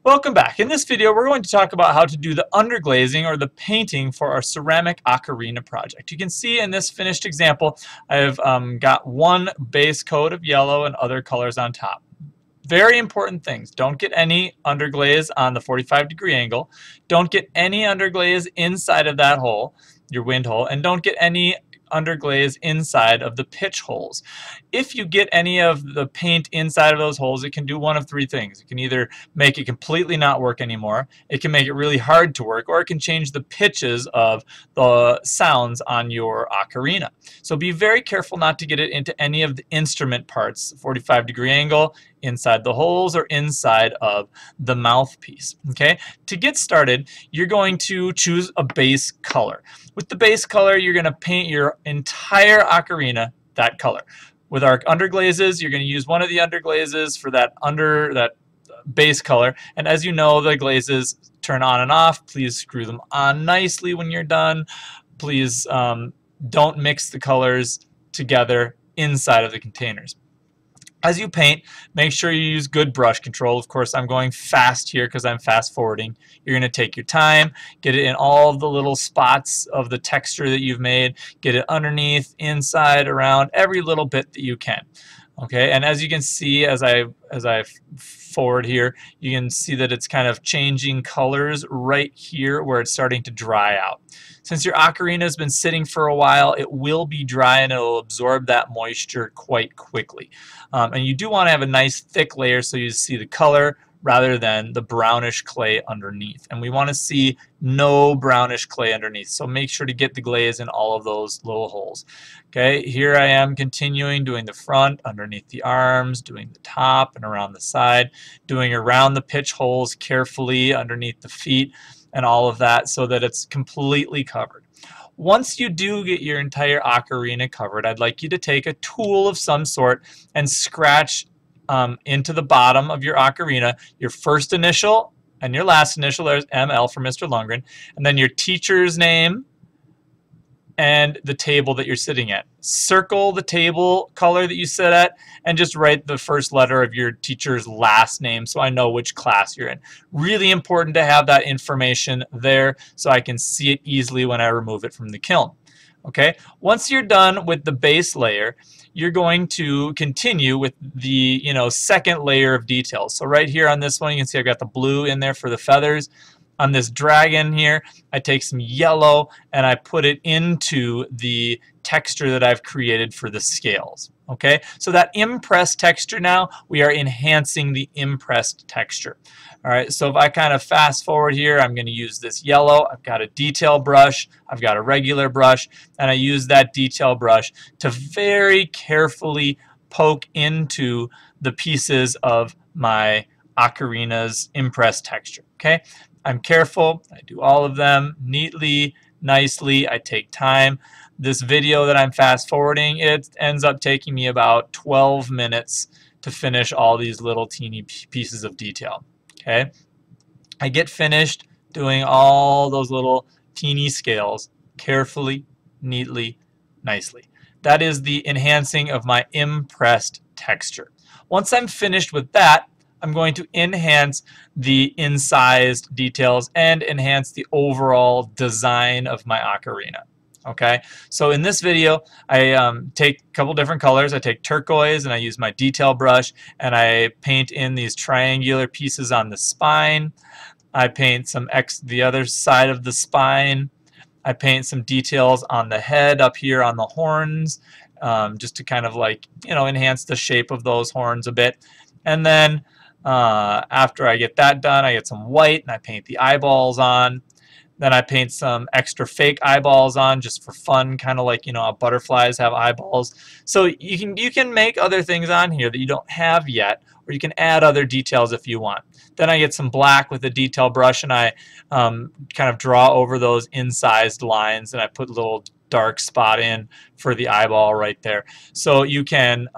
Welcome back. In this video we're going to talk about how to do the underglazing or the painting for our ceramic ocarina project. You can see in this finished example I've got one base coat of yellow and other colors on top. Very important things. Don't get any underglaze on the 45-degree angle. Don't get any underglaze inside of that hole, your wind hole, and don't get any underglaze inside of the pitch holes. If you get any of the paint inside of those holes, it can do one of three things. It can either make it completely not work anymore, it can make it really hard to work, or it can change the pitches of the sounds on your ocarina. So be very careful not to get it into any of the instrument parts, 45-degree angle, inside the holes, or inside of the mouthpiece. Okay? To get started, you're going to choose a base color. With the base color, you're going to paint your entire ocarina that color. With our underglazes, you're going to use one of the underglazes for that base color. And as you know, the glazes turn on and off. Please screw them on nicely when you're done. Please don't mix the colors together inside of the containers. As you paint, make sure you use good brush control. Of course, I'm going fast here because I'm fast forwarding. You're going to take your time, get it in all of the little spots of the texture that you've made, get it underneath, inside, around, every little bit that you can. Okay, and as you can see, as I forward here, you can see that it's kind of changing colors right here where it's starting to dry out. Since your ocarina has been sitting for a while, it will be dry and it will absorb that moisture quite quickly. And you do want to have a nice thick layer so you see the color rather than the brownish clay underneath. And we want to see no brownish clay underneath. So make sure to get the glaze in all of those little holes. Okay, here I am continuing doing the front, underneath the arms, doing the top and around the side, doing around the pitch holes carefully underneath the feet and all of that so that it's completely covered. Once you do get your entire ocarina covered, I'd like you to take a tool of some sort and scratch into the bottom of your ocarina your first initial and your last initial. There's ML for Mr. Lundgren, and then your teacher's name and the table that you're sitting at. Circle the table color that you sit at and just write the first letter of your teacher's last name so I know which class you're in. Really important to have that information there so I can see it easily when I remove it from the kiln. Okay, once you're done with the base layer, you're going to continue with the second layer of details. So right here on this one, you can see I've got the blue in there for the feathers. On this dragon here, I take some yellow and I put it into the texture that I've created for the scales. Okay, so that impressed texture now, we are enhancing the impressed texture. All right, so if I kind of fast forward here, I'm going to use this yellow. I've got a detail brush, I've got a regular brush, and I use that detail brush to very carefully poke into the pieces of my ocarina's impressed texture. Okay, I'm careful. I do all of them neatly, nicely. I take time. This video that I'm fast forwarding, it ends up taking me about 12 minutes to finish all these little teeny pieces of detail. Okay, I get finished doing all those little teeny scales carefully, neatly, nicely. That is the enhancing of my impressed texture. Once I'm finished with that, I'm going to enhance the incised details and enhance the overall design of my ocarina. Okay, so in this video I take a couple different colors. I take turquoise and I use my detail brush and I paint in these triangular pieces on the spine. I paint some the other side of the spine. I paint some details on the head up here on the horns, just to kind of enhance the shape of those horns a bit. And then after I get that done, I get some white and I paint the eyeballs on. Then I paint some extra fake eyeballs on just for fun, kind of like how butterflies have eyeballs. So you can make other things on here that you don't have yet, or you can add other details if you want. Then I get some black with a detail brush and I kind of draw over those incised lines and I put a little dark spot in for the eyeball right there. So you can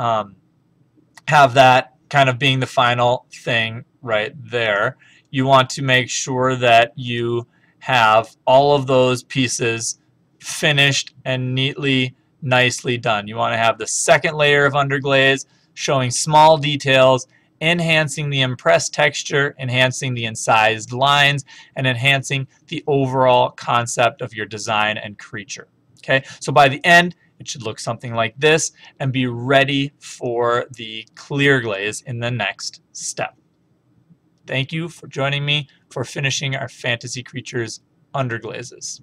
have that kind of being the final thing right there. You want to make sure that you have all of those pieces finished and neatly, nicely done. You want to have the second layer of underglaze showing small details enhancing the impressed texture, enhancing the incised lines, and enhancing the overall concept of your design and creature. Okay, so by the end, it should look something like this and be ready for the clear glaze in the next step. Thank you for joining me for finishing our Fantasy Creatures underglazes.